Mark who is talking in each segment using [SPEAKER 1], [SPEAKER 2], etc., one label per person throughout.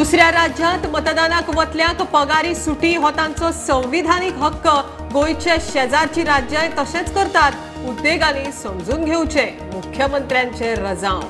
[SPEAKER 1] दुसऱ्या राज्यात मतदानाक वतल्यांक पगारी सुटी हो तांचो संविधानीक हक्क। गोयचे शेजारची राज्याय तशेंच करतात। उद्देगांनी समजून घेवचे, मुख्यमंत्र्यांचे रजाव।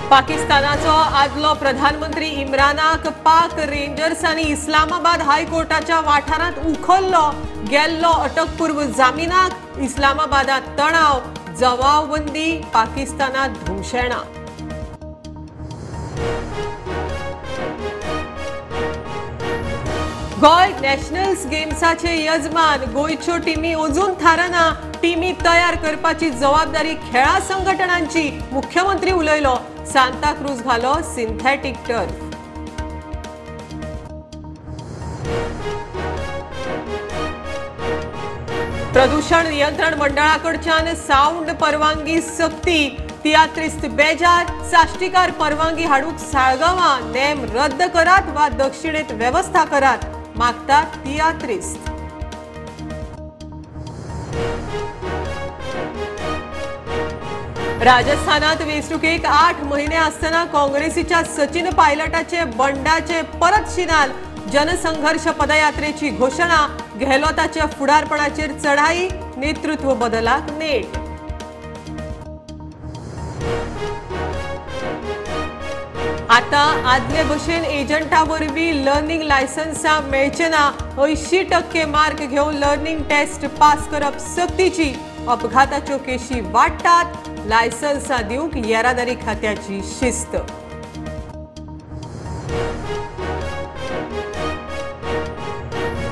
[SPEAKER 1] पाकिस्तानाचो आदलो प्रधानमंत्री इम्रानाक पाक रेंजर्सांनी इस्लामाबाद हायकोर्टाच्या वाठारांत उखल्लो। गेल्लो अटकपूर्व जामिनाक इस्लामाबादात तणाव, जबावबंदी पाकिस्तानात धुमशेणां। गोय नॅशनल्स गेम्साचे यजमान। गोयच्यो टीमी अजून थारना। टीमी तयार करपाची जबाबदारी खेळा संघटनांची। मुख्यमंत्री उलयलो। सांताक्रूज घालो सिंथेटिक टर्फ। प्रदूषण नियंत्रण मंडळाकडच्यान साऊंड परवानगी सक्ती। तियात्रिस्त बेजार, साश्टीकार परवानगी हाडूंक साळगांवां नेम रद्द करात वा दक्षिणेत व्यवस्था करात, मागतात तियात्रिस्त। राजस्थानात वेंचणुकेक 8 म्हयने आसतना काँग्रेसीच्या सचिन पायलटाचे बंडाचे परत शिनाल। जनसंघर्ष पदयात्रेची घोषणा। गेहलोताच्या फुडारपणाचेर चढाई, नेतृत्व बदलाक नेट। आता आदले भशेन एजंटा वरवीं लर्निंग लायसन्सां मेळचे ना। 80% मार्क घेवन लर्निंग टेस्ट पास करप सक्तीची। अपघाताच्यो केशी वाडटात। लायसन्सां दिवंक येरादारी खात्याची शिस्त।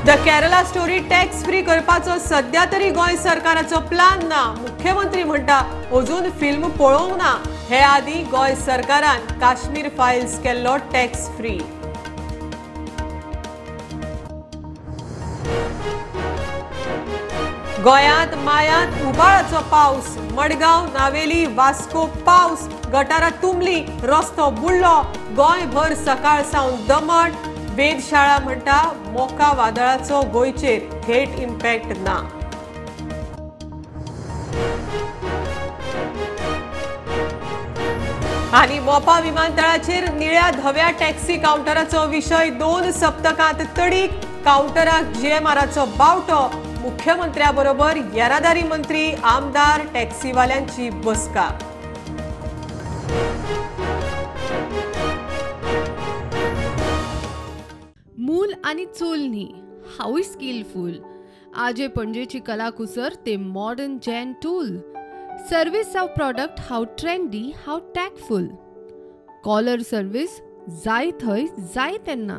[SPEAKER 1] The Kerala story tax free करपाचो सध्या तरी गोंय सरकाराचो प्लान ना। मुख्यमंत्री म्हणटा अजून फिल्म पळोवंक ना। हे आदी गोंय सरकारान काश्मीर फायल्स केल्लो टॅक्स फ्री। गोंयांत मायांत उबाळाचो पावस। मडगांव, नावेली, वास्को पावस। गटारां तुंबली, रस्तो बुडलो। गोंयभर सकाळ सावन दमट। वेधशाळा म्हणटा मोका वादळाचो गोंयचेर थेट इम्पॅक्ट ना। आनी मोपा विमानतळाचेर निळ्या धव्या टॅक्सी काउंटराचो विशय 2 सप्तकांत तडीक। काउंटराक जीएमआराचो बावटो। मुख्यमंत्र्या बरोबर येरादारी मंत्री, आमदार, टॅक्सीवाल्यांची बसका।
[SPEAKER 2] मूल आणि चूल न्ही, हाऊ स्किलफुल। आजे पणजेची कलाकुसर ते modern gen tool. Service of product how trendy, how tactful. Caller service जाय थंय जाय तेन्ना।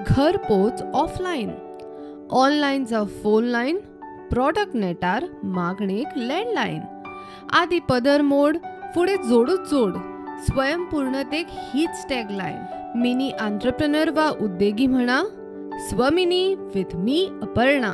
[SPEAKER 2] घर पोच ऑफलायन। ऑनलायन जावं फोन लायन। प्रोडक्ट नेटार मागणेक लँडलायन। आदी पदर मोड, फुडें जोडूच जोड। स्वयंपूर्णतेक हीच टॅगलायन। मिनी एंटरप्रेन्योर वा उद्देगी म्हणा, स्वमिनी विथ मी अपर्णा।